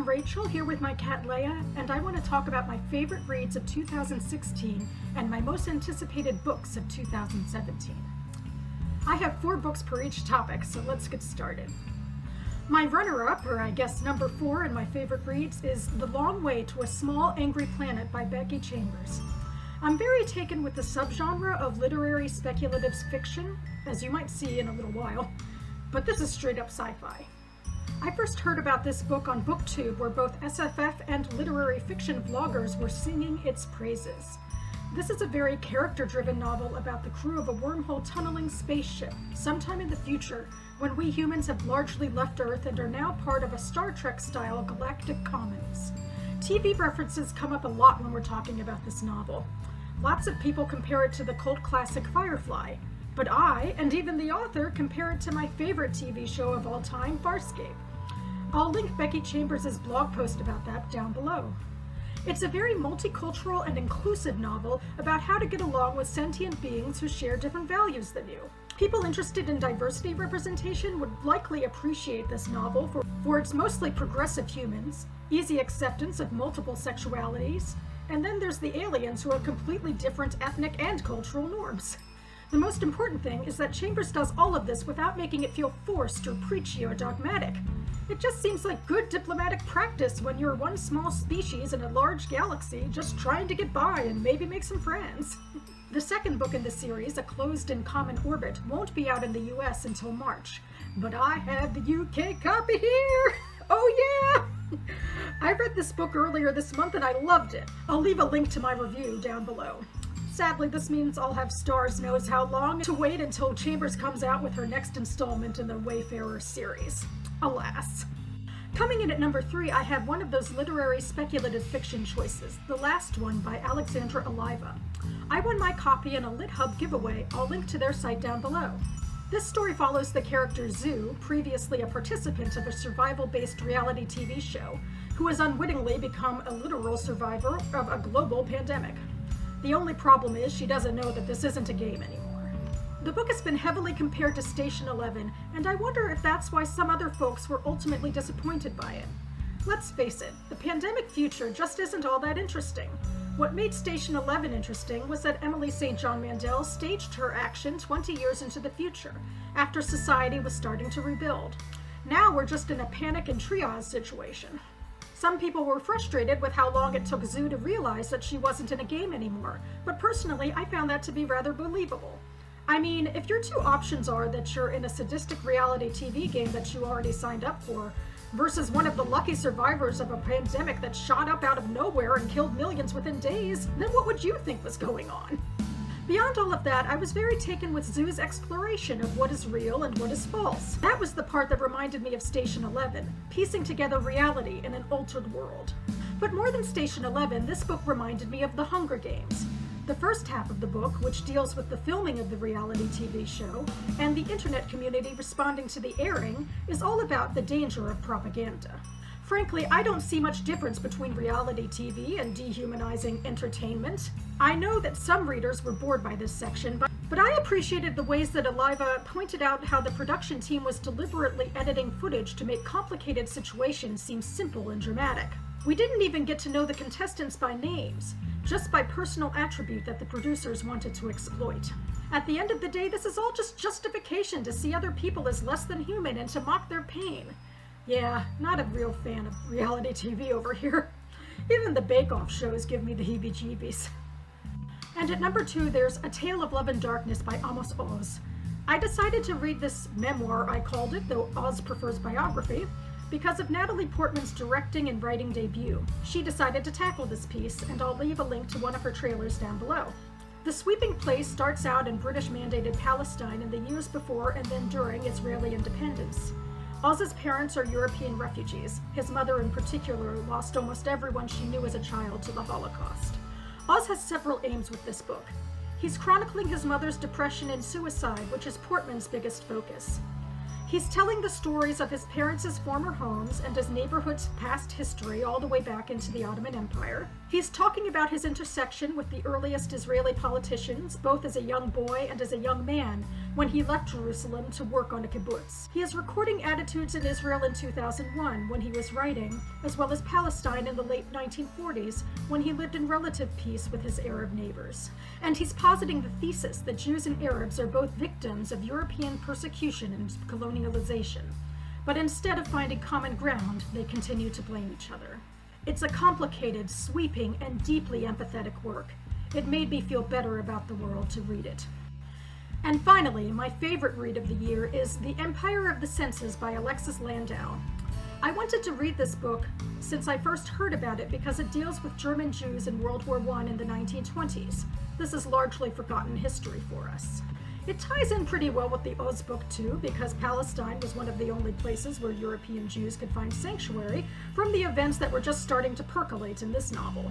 I'm Rachel, here with my cat Leia, and I want to talk about my favorite reads of 2016 and my most anticipated books of 2017. I have 4 books per each topic, so let's get started. My runner-up, or I guess number 4 in my favorite reads, is The Long Way to a Small Angry Planet by Becky Chambers. I'm very taken with the subgenre of literary speculative fiction, as you might see in a little while, but this is straight up sci-fi. I first heard about this book on BookTube, where both SFF and literary fiction vloggers were singing its praises. This is a very character-driven novel about the crew of a wormhole tunneling spaceship sometime in the future, when we humans have largely left Earth and are now part of a Star Trek-style galactic commons. TV references come up a lot when we're talking about this novel. Lots of people compare it to the cult classic Firefly, but I, and even the author, compare it to my favorite TV show of all time, Farscape. I'll link Becky Chambers' blog post about that down below. It's a very multicultural and inclusive novel about how to get along with sentient beings who share different values than you. People interested in diversity representation would likely appreciate this novel for its mostly progressive humans, easy acceptance of multiple sexualities, and then there's the aliens who are completely different ethnic and cultural norms. The most important thing is that Chambers does all of this without making it feel forced or preachy or dogmatic. It just seems like good diplomatic practice when you're one small species in a large galaxy just trying to get by and maybe make some friends. The second book in the series, A Closed and Common Orbit, won't be out in the US until March, but I have the UK copy here! Oh yeah! I read this book earlier this month and I loved it. I'll leave a link to my review down below. Sadly, this means I'll have stars knows how long to wait until Chambers comes out with her next installment in the Wayfarer series. Alas. Coming in at number 3, I have one of those literary speculative fiction choices, the last one by Alexandra Aliva. I won my copy in a LitHub giveaway. I'll link to their site down below. This story follows the character Zoo, previously a participant of a survival-based reality TV show, who has unwittingly become a literal survivor of a global pandemic. The only problem is she doesn't know that this isn't a game anymore. The book has been heavily compared to Station 11, and I wonder if that's why some other folks were ultimately disappointed by it. Let's face it, the pandemic future just isn't all that interesting. What made Station 11 interesting was that Emily St. John Mandel staged her action 20 years into the future, after society was starting to rebuild. Now we're just in a panic and triage situation. Some people were frustrated with how long it took Zoo to realize that she wasn't in a game anymore, but personally I found that to be rather believable. I mean, if your two options are that you're in a sadistic reality TV game that you already signed up for, versus one of the lucky survivors of a pandemic that shot up out of nowhere and killed millions within days, then what would you think was going on? Beyond all of that, I was very taken with Zoo's exploration of what is real and what is false. That was the part that reminded me of Station 11, piecing together reality in an altered world. But more than Station 11, this book reminded me of The Hunger Games. The first half of the book, which deals with the filming of the reality TV show and the internet community responding to the airing, is all about the danger of propaganda. Frankly, I don't see much difference between reality TV and dehumanizing entertainment. I know that some readers were bored by this section, but I appreciated the ways that Aliva pointed out how the production team was deliberately editing footage to make complicated situations seem simple and dramatic. We didn't even get to know the contestants by names, just by personal attribute that the producers wanted to exploit. At the end of the day, this is all just justification to see other people as less than human and to mock their pain. Yeah, not a real fan of reality TV over here. Even the Bake Off shows give me the heebie-jeebies. And at number 2, there's A Tale of Love and Darkness by Amos Oz. I decided to read this memoir, I called it, though Oz prefers biography, because of Natalie Portman's directing and writing debut. She decided to tackle this piece, and I'll leave a link to one of her trailers down below. The sweeping play starts out in British-mandated Palestine in the years before and then during Israeli independence. Oz's parents are European refugees. His mother in particular lost almost everyone she knew as a child to the Holocaust. Oz has several aims with this book. He's chronicling his mother's depression and suicide, which is Portman's biggest focus. He's telling the stories of his parents' former homes and his neighborhood's past history all the way back into the Ottoman Empire. He's talking about his intersection with the earliest Israeli politicians, both as a young boy and as a young man, when he left Jerusalem to work on a kibbutz. He is recording attitudes in Israel in 2001 when he was writing, as well as Palestine in the late 1940s when he lived in relative peace with his Arab neighbors. And he's positing the thesis that Jews and Arabs are both victims of European persecution and colonialization. But instead of finding common ground, they continue to blame each other. It's a complicated, sweeping, and deeply empathetic work. It made me feel better about the world to read it. And finally, my favorite read of the year is The Empire of the Senses by Alexis Landau. I wanted to read this book since I first heard about it because it deals with German Jews in World War I in the 1920s. This is largely forgotten history for us. It ties in pretty well with the Oz book too, because Palestine was one of the only places where European Jews could find sanctuary from the events that were just starting to percolate in this novel.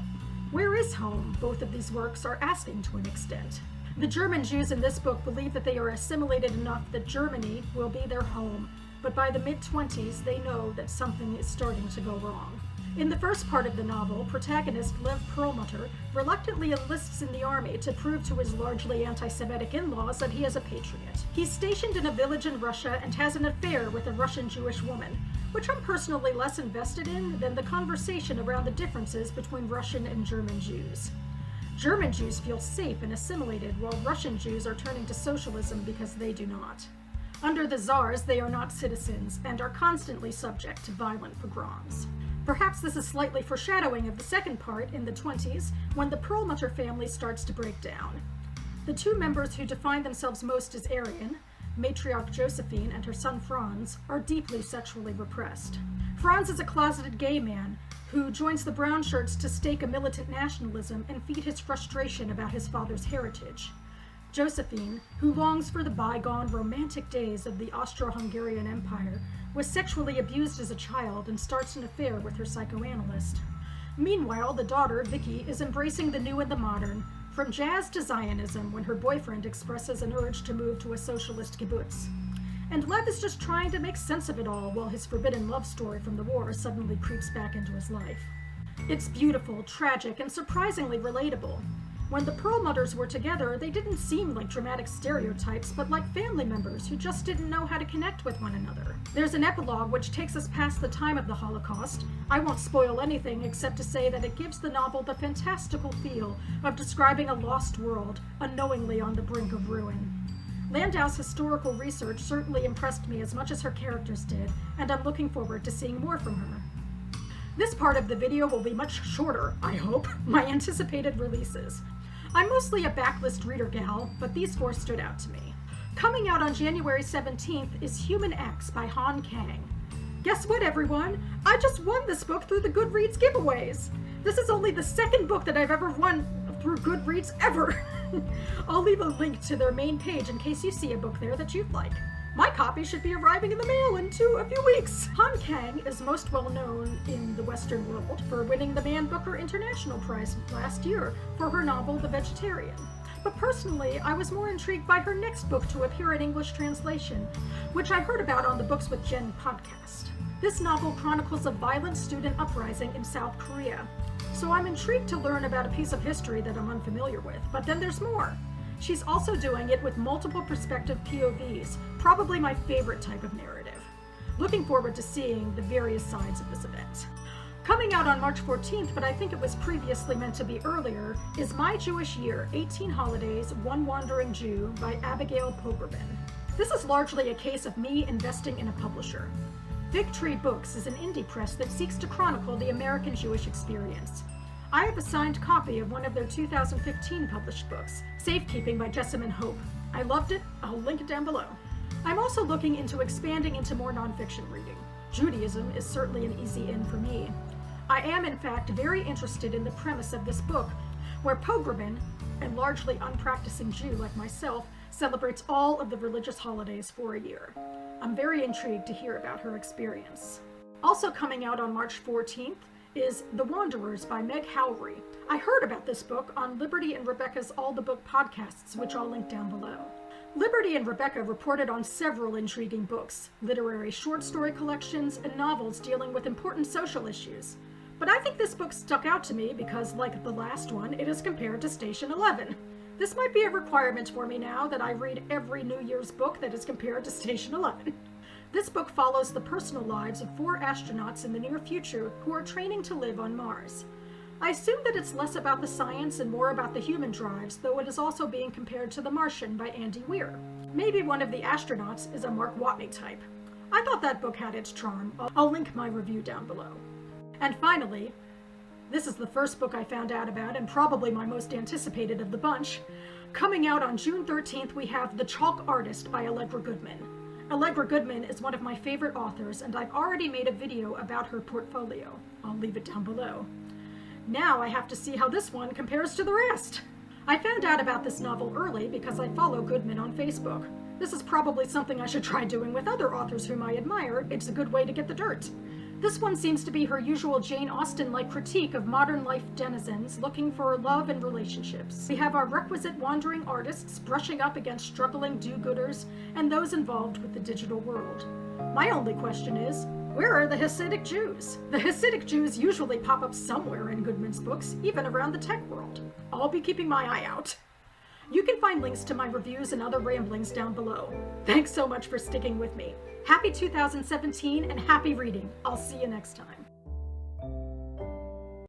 Where is home? Both of these works are asking to an extent. The German Jews in this book believe that they are assimilated enough that Germany will be their home, but by the mid-20s they know that something is starting to go wrong. In the first part of the novel, protagonist Lev Perlmutter reluctantly enlists in the army to prove to his largely anti-Semitic in-laws that he is a patriot. He's stationed in a village in Russia and has an affair with a Russian Jewish woman, which I'm personally less invested in than the conversation around the differences between Russian and German Jews. German Jews feel safe and assimilated, while Russian Jews are turning to socialism because they do not. Under the Tsars, they are not citizens and are constantly subject to violent pogroms. Perhaps this is slightly foreshadowing of the second part in the 20s, when the Perlmutter family starts to break down. The two members who define themselves most as Aryan, matriarch Josephine and her son Franz, are deeply sexually repressed. Franz is a closeted gay man who joins the brown shirts to stake a militant nationalism and feed his frustration about his father's heritage. Josephine, who longs for the bygone romantic days of the Austro-Hungarian Empire, was sexually abused as a child and starts an affair with her psychoanalyst. Meanwhile, the daughter, Vicky, is embracing the new and the modern, from jazz to Zionism when her boyfriend expresses an urge to move to a socialist kibbutz. And Lev is just trying to make sense of it all while his forbidden love story from the war suddenly creeps back into his life. It's beautiful, tragic, and surprisingly relatable. When the Perlmutters were together, they didn't seem like dramatic stereotypes, but like family members who just didn't know how to connect with one another. There's an epilogue which takes us past the time of the Holocaust. I won't spoil anything except to say that it gives the novel the fantastical feel of describing a lost world, unknowingly on the brink of ruin. Landau's historical research certainly impressed me as much as her characters did, and I'm looking forward to seeing more from her. This part of the video will be much shorter, I hope, my anticipated releases. I'm mostly a backlist reader gal, but these four stood out to me. Coming out on January 17th is Human X by Han Kang. Guess what, everyone? I just won this book through the Goodreads giveaways. This is only the second book that I've ever won through Goodreads ever. I'll leave a link to their main page in case you see a book there that you'd like. My copy should be arriving in the mail in a few weeks. Han Kang is most well known in the Western world for winning the Man Booker International Prize last year for her novel The Vegetarian. But personally, I was more intrigued by her next book to appear in English translation, which I heard about on the Books with Jen podcast. This novel chronicles a violent student uprising in South Korea. So I'm intrigued to learn about a piece of history that I'm unfamiliar with, but then there's more. She's also doing it with multiple perspective POVs, probably my favorite type of narrative. Looking forward to seeing the various sides of this event. Coming out on March 14th, but I think it was previously meant to be earlier, is My Jewish Year, 18 Holidays, One Wandering Jew by Abigail Pogrebin. This is largely a case of me investing in a publisher. Fig Tree Books is an indie press that seeks to chronicle the American Jewish experience. I have a signed copy of one of their 2015 published books, Safekeeping by Jessamine Hope. I loved it. I'll link it down below. I'm also looking into expanding into more nonfiction reading. Judaism is certainly an easy in for me. I am, in fact, very interested in the premise of this book, where Pogrebin, a largely unpracticing Jew like myself, celebrates all of the religious holidays for a year. I'm very intrigued to hear about her experience. Also coming out on March 14th is The Wanderers by Meg Howry. I heard about this book on Liberty and Rebecca's All the Book podcasts, which I'll link down below. Liberty and Rebecca reported on several intriguing books, literary short story collections, and novels dealing with important social issues. But I think this book stuck out to me because, like the last one, it is compared to Station 11. This might be a requirement for me now that I read every New Year's book that is compared to Station 11. This book follows the personal lives of 4 astronauts in the near future who are training to live on Mars. I assume that it's less about the science and more about the human drives, though it is also being compared to The Martian by Andy Weir. Maybe one of the astronauts is a Mark Watney type. I thought that book had its charm. I'll link my review down below. And finally, this is the first book I found out about and probably my most anticipated of the bunch. Coming out on June 13th, we have The Chalk Artist by Allegra Goodman. Allegra Goodman is one of my favorite authors, and I've already made a video about her portfolio. I'll leave it down below. Now I have to see how this one compares to the rest. I found out about this novel early because I follow Goodman on Facebook. This is probably something I should try doing with other authors whom I admire. It's a good way to get the dirt. This one seems to be her usual Jane Austen-like critique of modern life denizens looking for love and relationships. We have our requisite wandering artists brushing up against struggling do-gooders and those involved with the digital world. My only question is, where are the Hasidic Jews? The Hasidic Jews usually pop up somewhere in Goodman's books, even around the tech world. I'll be keeping my eye out. You can find links to my reviews and other ramblings down below. Thanks so much for sticking with me. Happy 2017 and happy reading. I'll see you next time.